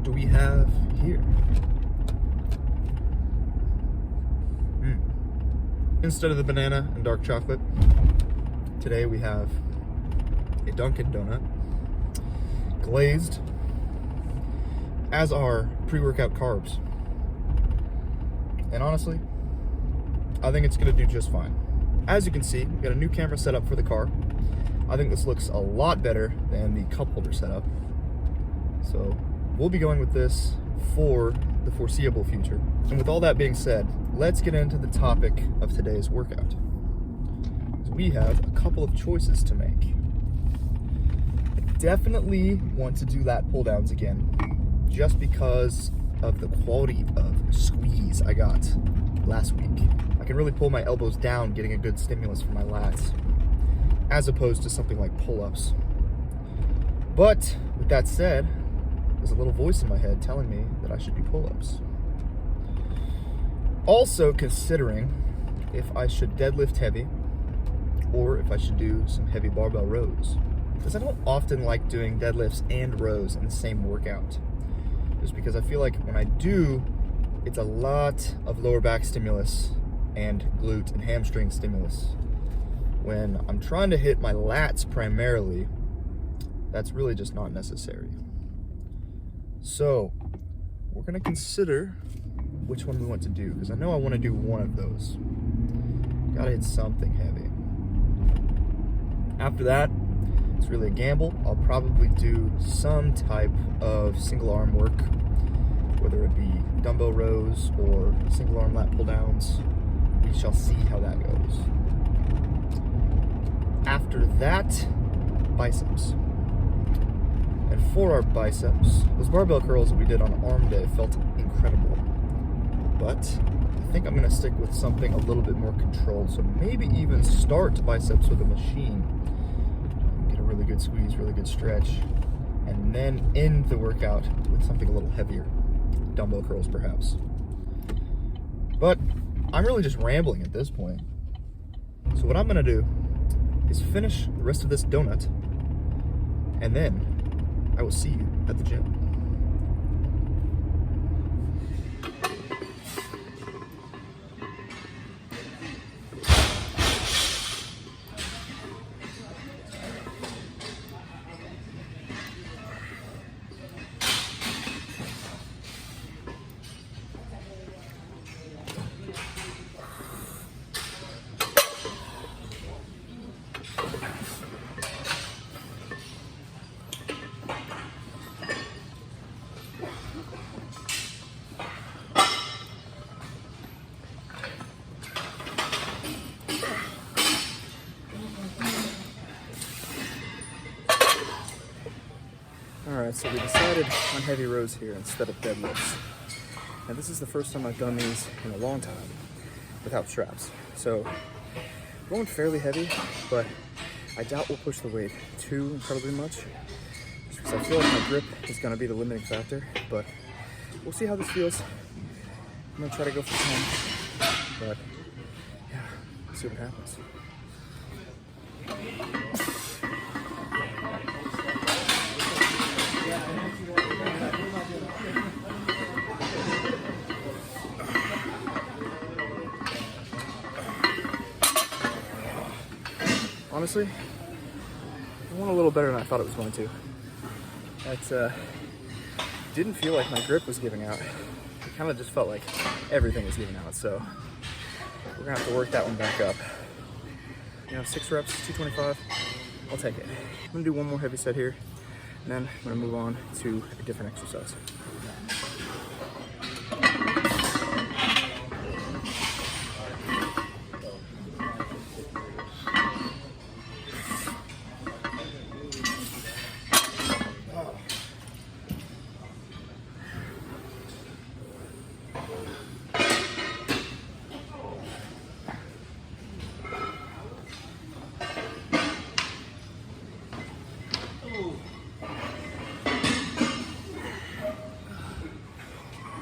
do we have here? Instead of the banana and dark chocolate, today we have a Dunkin' Donut, glazed, as are pre-workout carbs. And honestly, I think it's gonna do just fine. As you can see, we've got a new camera set up for the car. I think this looks a lot better than the cup holder setup. So we'll be going with this for the foreseeable future. And with all that being said, let's get into the topic of today's workout. We have a couple of choices to make. I definitely want to do lat pull downs again, just because of the quality of squeeze I got last week. I can really pull my elbows down, getting a good stimulus for my lats, as opposed to something like pull-ups. But with that said, there's a little voice in my head telling me that I should do pull-ups. Also considering if I should deadlift heavy or if I should do some heavy barbell rows, because I don't often like doing deadlifts and rows in the same workout, just because I feel like when I do, it's a lot of lower back stimulus and glute and hamstring stimulus. When I'm trying to hit my lats primarily, that's really just not necessary. So we're gonna consider which one we want to do, because I know I want to do one of those. Gotta hit something heavy. After that, it's really a gamble. I'll probably do some type of single arm work, whether it be dumbbell rows or single arm lat pull downs. We shall see how that goes. After that, biceps. And for our biceps, those barbell curls that we did on arm day felt incredible. But I think I'm gonna stick with something a little bit more controlled. So maybe even start biceps with a machine. Get a really good squeeze, really good stretch. And then end the workout with something a little heavier. Dumbbell curls perhaps. But I'm really just rambling at this point. So what I'm gonna do is finish the rest of this donut, and then I will see you at the gym. Alright, so we decided on heavy rows here instead of deadlifts. Now this is the first time I've done these in a long time without straps. So going fairly heavy, but I doubt we'll push the weight too incredibly much, just because I feel like my grip is going to be the limiting factor, but we'll see how this feels. I'm going to try to go for 10, but yeah, we'll see what happens. Honestly, it went a little better than I thought it was going to. It didn't feel like my grip was giving out. It kind of just felt like everything was giving out, so we're gonna have to work that one back up. 6 reps, 225, I'll take it. I'm gonna do one more heavy set here, and then I'm gonna move on to a different exercise.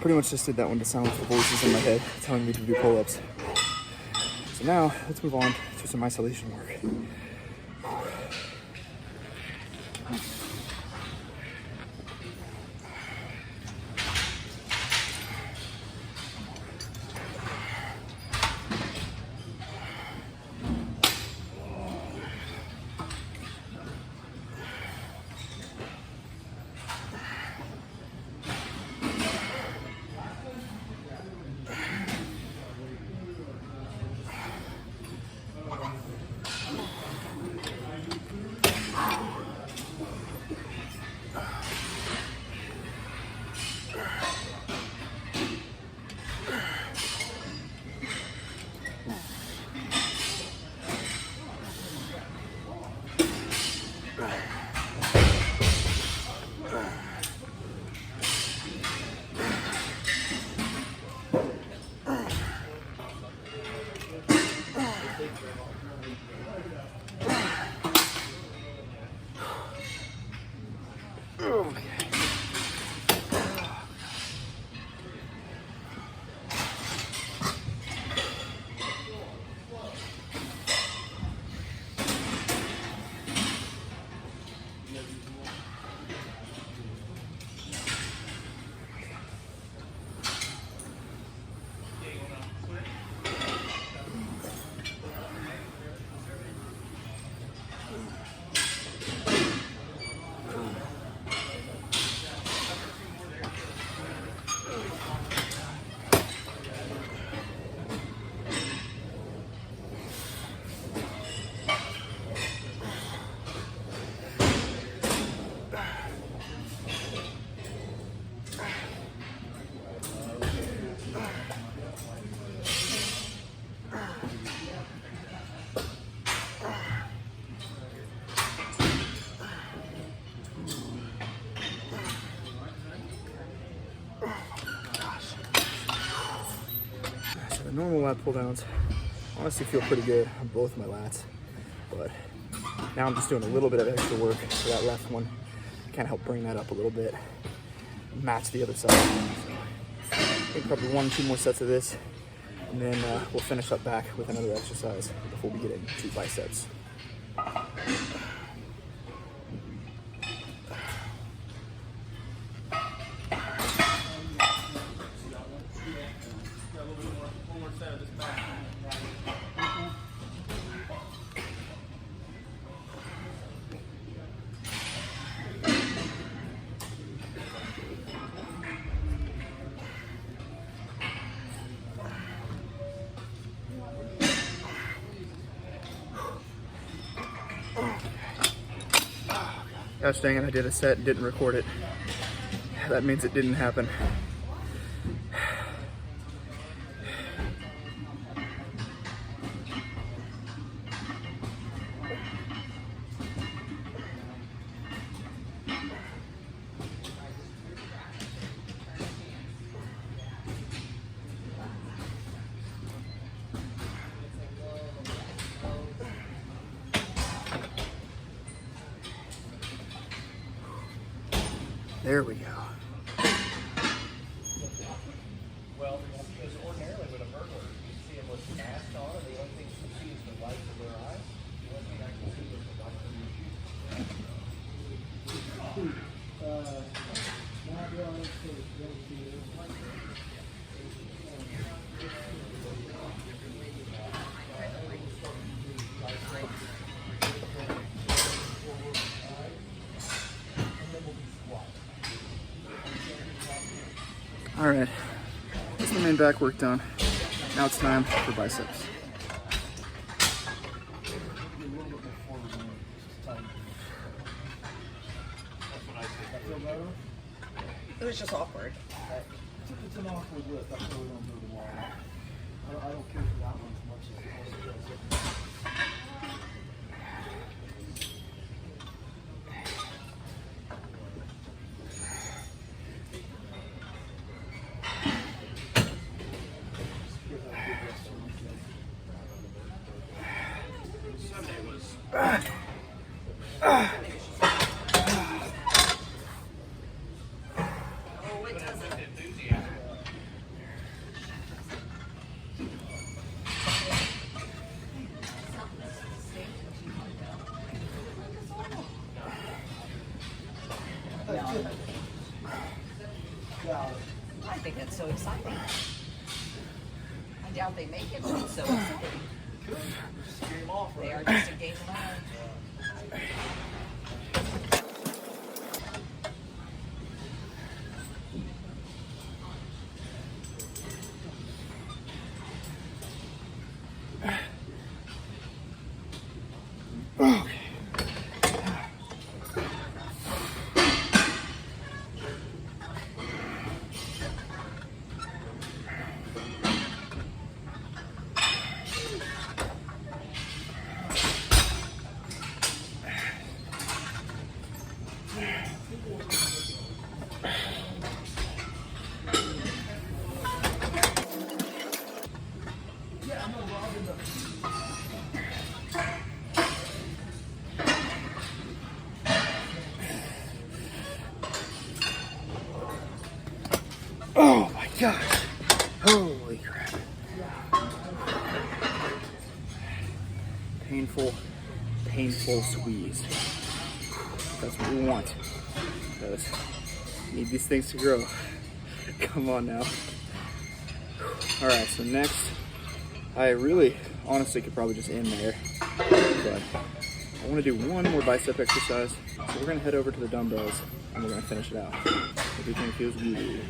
Pretty much just did that one to silence the voices in my head telling me to do pull-ups. So now, let's move on to some isolation work. normal lat pull downs honestly feel pretty good on both my lats, but now I'm just doing a little bit of extra work for that left one. Kind of help bring that up a little bit, match the other side. So I think probably 1 or 2 more sets of this, and then we'll finish up back with another exercise before we get into biceps. Gosh dang it, I did a set and didn't record it. That means it didn't happen. There we go. Well, because ordinarily with a burglar, you see them with masks on, and the only thing you see is the lights of their eyes. The only thing I can see is the lights of your All right, that's the main back work done. Now it's time for biceps. It was just awkward. It's an awkward lift. I really don't know the wall. I don't care for that one as much as it does. I think that's so exciting. I doubt they make it, but it's so exciting. They are just a game alone. Oh my gosh. Holy crap. Painful squeeze. That's what we want. Because we need these things to grow. Come on now. Alright, so next, I really honestly could probably just end there. But I want to do one more bicep exercise. So we're going to head over to the dumbbells and we're going to finish it out. Everything feels good.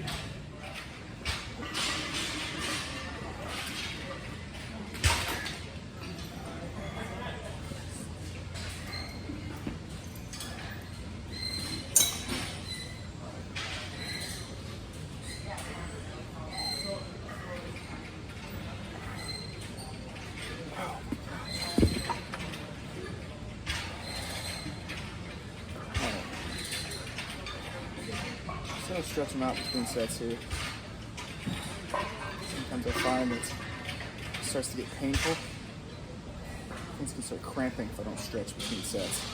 So stretch them out between sets here. Sometimes I find that starts to get painful. Things can start cramping if I don't stretch between sets.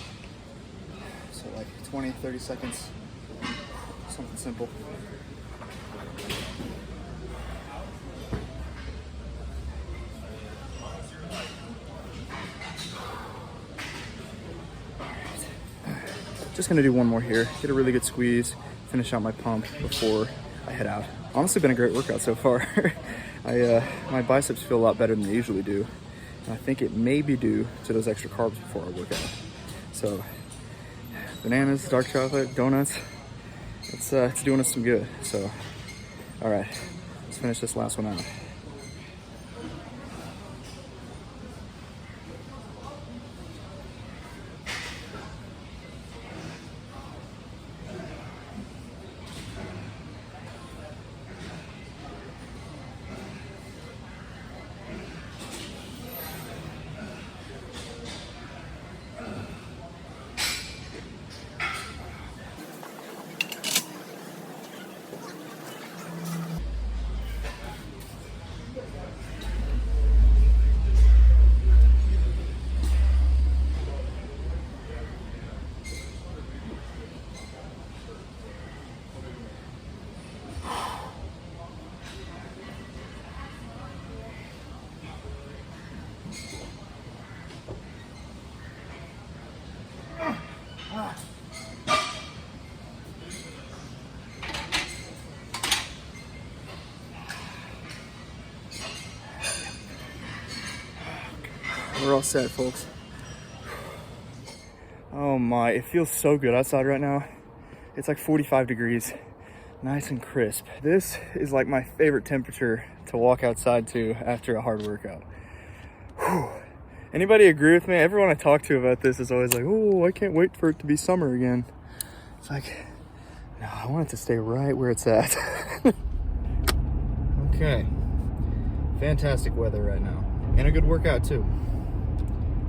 So like 20, 30 seconds, something simple. Just gonna do one more here, get a really good squeeze, finish out my pump before I head out. Honestly, been a great workout so far. My biceps feel a lot better than they usually do. And I think it may be due to those extra carbs before I work out. So, bananas, dark chocolate, donuts, it's doing us some good. So, all right, let's finish this last one out. We're all set, folks. Oh my, it feels so good outside right now. It's like 45 degrees, nice and crisp. This is like my favorite temperature to walk outside to after a hard workout. Whew. Anybody agree with me? Everyone I talk to about this is always like, oh, I can't wait for it to be summer again. It's like, no, I want it to stay right where it's at. Okay, fantastic weather right now. And a good workout too.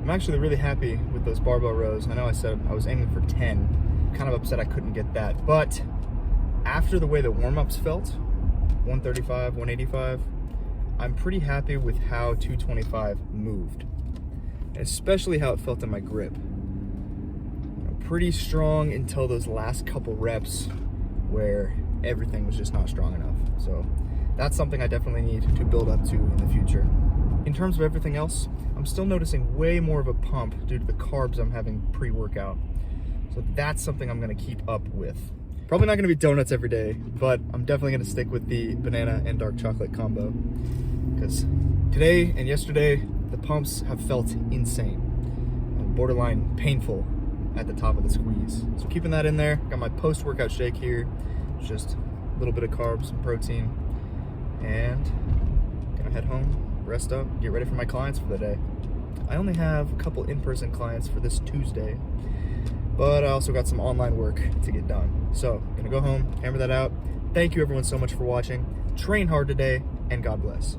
I'm actually really happy with those barbell rows. I know I said I was aiming for 10. Kind of upset I couldn't get that. But after the way the warm-ups felt, 135, 185, I'm pretty happy with how 225 moved. Especially how it felt in my grip. You know, pretty strong until those last couple reps where everything was just not strong enough. So that's something I definitely need to build up to in the future. In terms of everything else, I'm still noticing way more of a pump due to the carbs I'm having pre-workout. So that's something I'm gonna keep up with. Probably not gonna be donuts every day, but I'm definitely gonna stick with the banana and dark chocolate combo. Because today and yesterday, the pumps have felt insane. Borderline painful at the top of the squeeze. So keeping that in there, got my post-workout shake here. It's just a little bit of carbs, some protein, and gonna head home, rest up, get ready for my clients for the day. I only have a couple in-person clients for this Tuesday, but I also got some online work to get done. So I'm gonna go home, hammer that out. Thank you everyone so much for watching. Train hard today, and God bless.